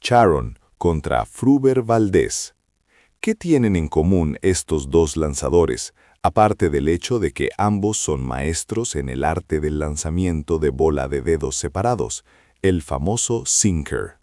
Sharon contra Fruber Valdez. ¿Qué tienen en común estos dos lanzadores, aparte del hecho de que ambos son maestros en el arte del lanzamiento de bola de dedos separados, el famoso sinker?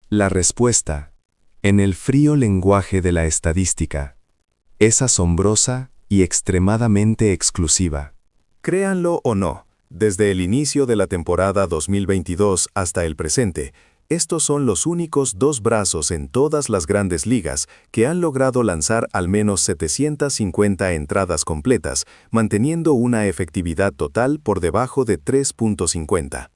La respuesta, en el frío lenguaje de la estadística, es asombrosa y extremadamente exclusiva. Créanlo o no, desde el inicio de la temporada 2022 hasta el presente, estos son los únicos dos brazos en todas las grandes ligas que han logrado lanzar al menos 750 entradas completas, manteniendo una efectividad total por debajo de 3.50.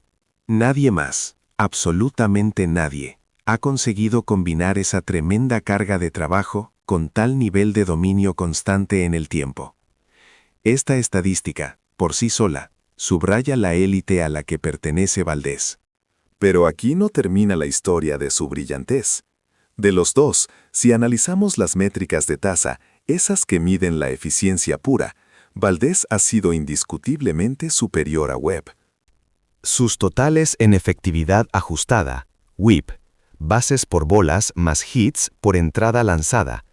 Nadie más, absolutamente nadie, ha conseguido combinar esa tremenda carga de trabajo con tal nivel de dominio constante en el tiempo. Esta estadística, por sí sola, subraya la élite a la que pertenece Valdez. Pero aquí no termina la historia de su brillantez. De los dos, si analizamos las métricas de tasa, esas que miden la eficiencia pura, Valdez ha sido indiscutiblemente superior a Webb. Sus totales en efectividad ajustada, WHIP, bases por bolas más hits por entrada lanzada,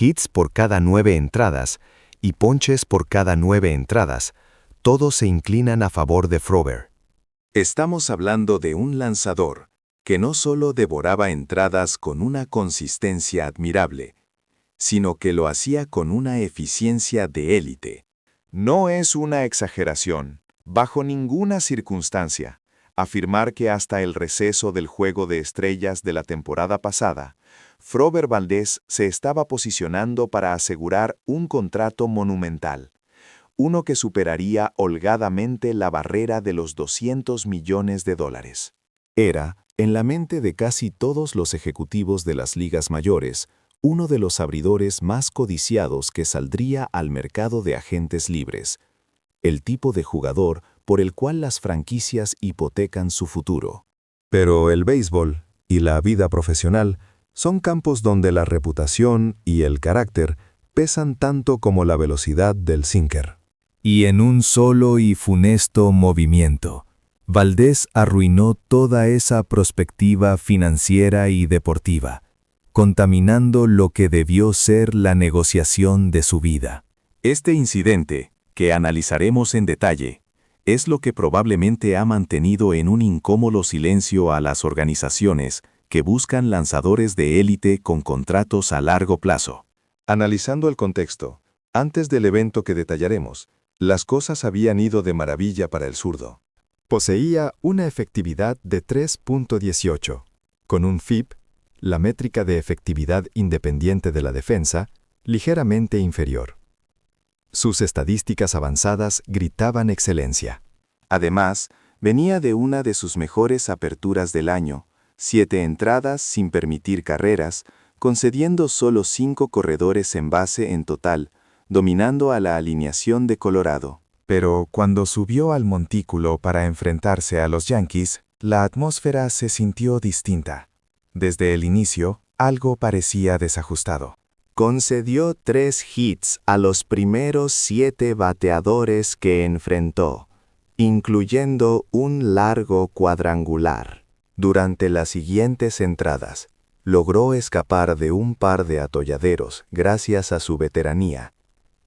hits por cada 9 entradas y ponches por cada 9 entradas, todos se inclinan a favor de Fruber. Estamos hablando de un lanzador que no solo devoraba entradas con una consistencia admirable, sino que lo hacía con una eficiencia de élite. No es una exageración, bajo ninguna circunstancia, afirmar que hasta el receso del Juego de Estrellas de la temporada pasada, Fruber Valdez se estaba posicionando para asegurar un contrato monumental, uno que superaría holgadamente la barrera de los $200 millones. Era, en la mente de casi todos los ejecutivos de las ligas mayores, uno de los abridores más codiciados que saldría al mercado de agentes libres, el tipo de jugador por el cual las franquicias hipotecan su futuro. Pero el béisbol y la vida profesional son campos donde la reputación y el carácter pesan tanto como la velocidad del sinker. Y en un solo y funesto movimiento, Valdez arruinó toda esa perspectiva financiera y deportiva, contaminando lo que debió ser la negociación de su vida. Este incidente, que analizaremos en detalle, es lo que probablemente ha mantenido en un incómodo silencio a las organizaciones que buscan lanzadores de élite con contratos a largo plazo. Analizando el contexto, antes del evento que detallaremos, las cosas habían ido de maravilla para el zurdo. Poseía una efectividad de 3.18, con un FIP, la métrica de efectividad independiente de la defensa, ligeramente inferior. Sus estadísticas avanzadas gritaban excelencia. Además, venía de una de sus mejores aperturas del año, 7 entradas sin permitir carreras, concediendo solo 5 corredores en base en total, dominando a la alineación de Colorado. Pero cuando subió al montículo para enfrentarse a los Yankees, la atmósfera se sintió distinta. Desde el inicio, algo parecía desajustado. Concedió 3 hits a los primeros 7 bateadores que enfrentó, incluyendo un largo cuadrangular. Durante las siguientes entradas, logró escapar de un par de atolladeros gracias a su veteranía,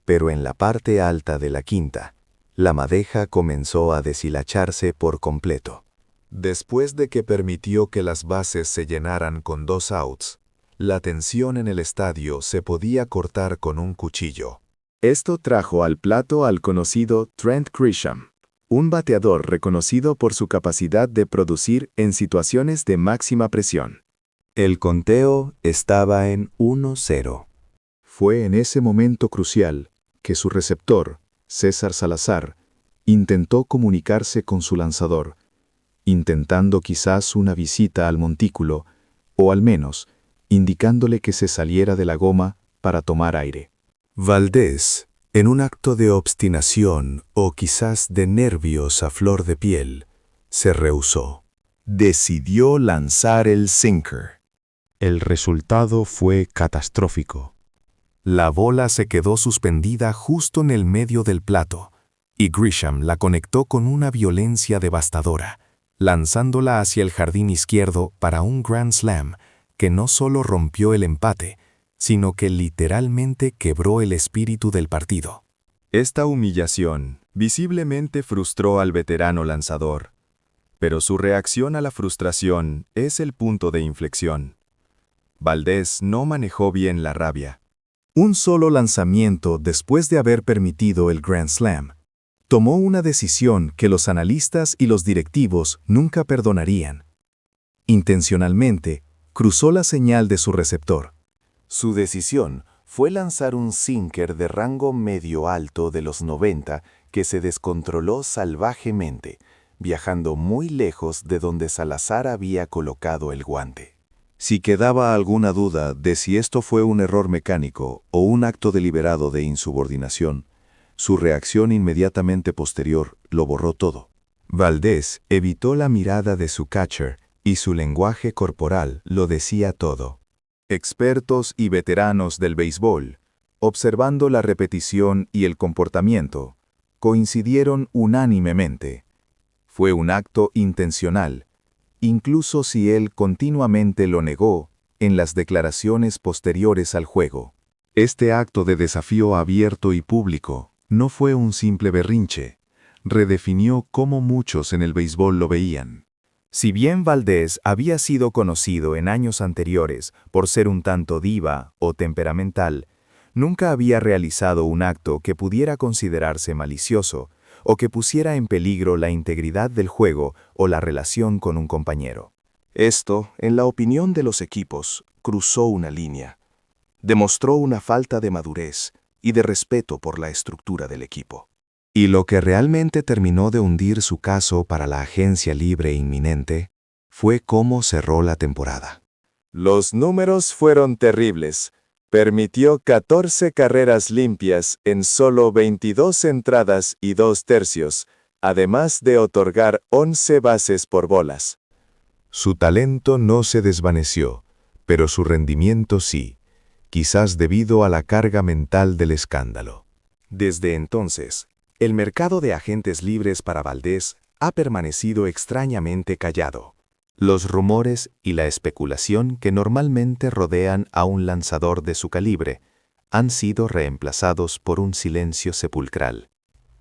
pero en la parte alta de la quinta, la madeja comenzó a deshilacharse por completo. Después de que permitió que las bases se llenaran con 2 outs, la tensión en el estadio se podía cortar con un cuchillo. Esto trajo al plato al conocido Trent Grisham, un bateador reconocido por su capacidad de producir en situaciones de máxima presión. El conteo estaba en 1-0. Fue en ese momento crucial que su receptor, César Salazar, intentó comunicarse con su lanzador, intentando quizás una visita al montículo, o al menos indicándole que se saliera de la goma para tomar aire. Valdez, en un acto de obstinación o quizás de nervios a flor de piel, se rehusó. Decidió lanzar el sinker. El resultado fue catastrófico. La bola se quedó suspendida justo en el medio del plato, y Grisham la conectó con una violencia devastadora, lanzándola hacia el jardín izquierdo para un Grand Slam, que no solo rompió el empate, sino que literalmente quebró el espíritu del partido. Esta humillación visiblemente frustró al veterano lanzador, pero su reacción a la frustración es el punto de inflexión. Valdés no manejó bien la rabia. Un solo lanzamiento después de haber permitido el Grand Slam. Tomó una decisión que los analistas y los directivos nunca perdonarían. Intencionalmente, cruzó la señal de su receptor. Su decisión fue lanzar un sinker de rango medio-alto de los 90 que se descontroló salvajemente, viajando muy lejos de donde Salazar había colocado el guante. Si quedaba alguna duda de si esto fue un error mecánico o un acto deliberado de insubordinación, su reacción inmediatamente posterior lo borró todo. Valdés evitó la mirada de su catcher y su lenguaje corporal lo decía todo. Expertos y veteranos del béisbol, observando la repetición y el comportamiento, coincidieron unánimemente. Fue un acto intencional, incluso si él continuamente lo negó en las declaraciones posteriores al juego. Este acto de desafío abierto y público no fue un simple berrinche, redefinió cómo muchos en el béisbol lo veían. Si bien Valdés había sido conocido en años anteriores por ser un tanto diva o temperamental, nunca había realizado un acto que pudiera considerarse malicioso o que pusiera en peligro la integridad del juego o la relación con un compañero. Esto, en la opinión de los equipos, cruzó una línea. Demostró una falta de madurez y de respeto por la estructura del equipo. Y lo que realmente terminó de hundir su caso para la agencia libre inminente fue cómo cerró la temporada. Los números fueron terribles. Permitió 14 carreras limpias en solo 22 entradas y 2/3, además de otorgar 11 bases por bolas. Su talento no se desvaneció, pero su rendimiento sí, quizás debido a la carga mental del escándalo. Desde entonces, el mercado de agentes libres para Valdés ha permanecido extrañamente callado. Los rumores y la especulación que normalmente rodean a un lanzador de su calibre han sido reemplazados por un silencio sepulcral.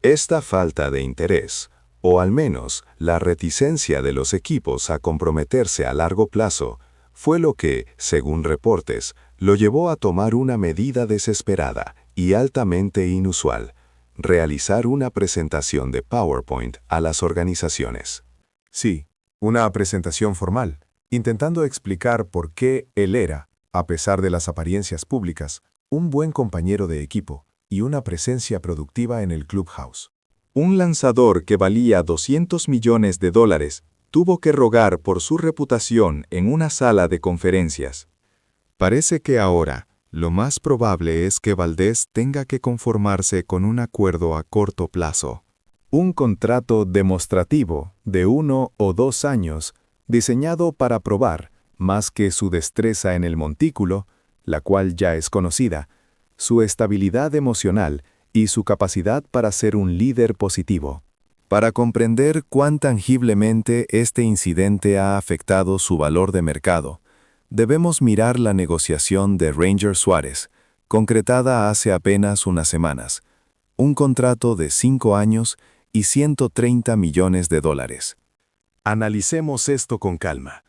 Esta falta de interés, o al menos la reticencia de los equipos a comprometerse a largo plazo, fue lo que, según reportes, lo llevó a tomar una medida desesperada y altamente inusual: realizar una presentación de PowerPoint a las organizaciones. Sí, una presentación formal, intentando explicar por qué él era, a pesar de las apariencias públicas, un buen compañero de equipo y una presencia productiva en el clubhouse. Un lanzador que valía $200 millones tuvo que rogar por su reputación en una sala de conferencias. Parece que ahora, lo más probable es que Valdés tenga que conformarse con un acuerdo a corto plazo. Un contrato demostrativo de 1 o 2 años, diseñado para probar, más que su destreza en el montículo, la cual ya es conocida, su estabilidad emocional y su capacidad para ser un líder positivo. Para comprender cuán tangiblemente este incidente ha afectado su valor de mercado, debemos mirar la negociación de Ranger Suárez, concretada hace apenas unas semanas, un contrato de 5 años y $130 millones. Analicemos esto con calma.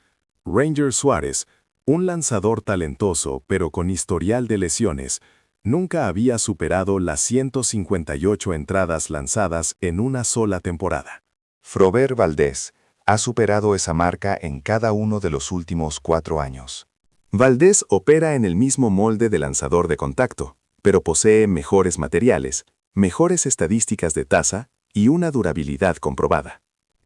Ranger Suárez, un lanzador talentoso pero con historial de lesiones, nunca había superado las 158 entradas lanzadas en una sola temporada. Frober Valdés ha superado esa marca en cada uno de los últimos 4 años. Valdés opera en el mismo molde de lanzador de contacto, pero posee mejores materiales, mejores estadísticas de tasa y una durabilidad comprobada.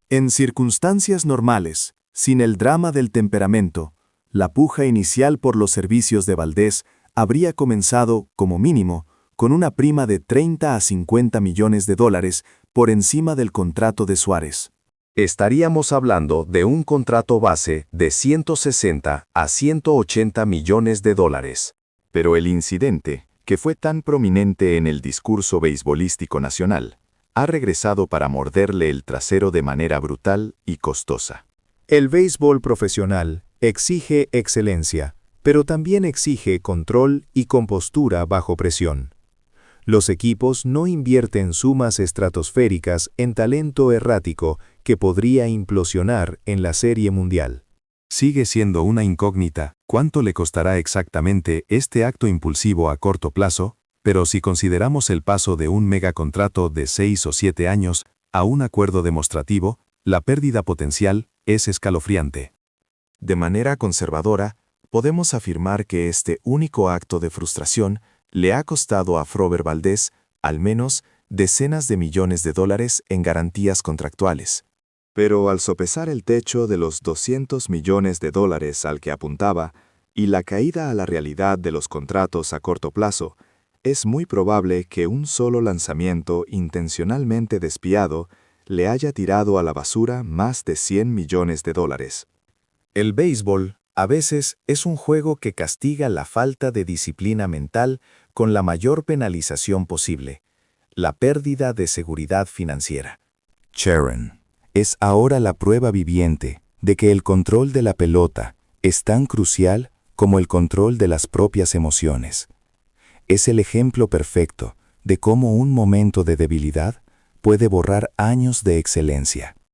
En circunstancias normales, sin el drama del temperamento, la puja inicial por los servicios de Valdés habría comenzado, como mínimo, con una prima de $30 a $50 millones por encima del contrato de Suárez. Estaríamos hablando de un contrato base de 160 a 180 millones de dólares. Pero el incidente, que fue tan prominente en el discurso beisbolístico nacional, ha regresado para morderle el trasero de manera brutal y costosa. El béisbol profesional Exige excelencia, pero también exige control y compostura bajo presión. Los equipos no invierten sumas estratosféricas en talento errático que podría implosionar en la Serie Mundial. Sigue siendo una incógnita cuánto le costará exactamente este acto impulsivo a corto plazo, pero si consideramos el paso de un megacontrato de 6 o 7 años a un acuerdo demostrativo, la pérdida potencial es escalofriante. De manera conservadora, podemos afirmar que este único acto de frustración le ha costado a Frober Valdez, al menos, decenas de millones de dólares en garantías contractuales. Pero al sopesar el techo de los 200 millones de dólares al que apuntaba y la caída a la realidad de los contratos a corto plazo, es muy probable que un solo lanzamiento intencionalmente despiadado le haya tirado a la basura más de 100 millones de dólares. El béisbol, a veces, es un juego que castiga la falta de disciplina mental con la mayor penalización posible: la pérdida de seguridad financiera. Sharon es ahora la prueba viviente de que el control de la pelota es tan crucial como el control de las propias emociones. Es el ejemplo perfecto de cómo un momento de debilidad puede borrar años de excelencia.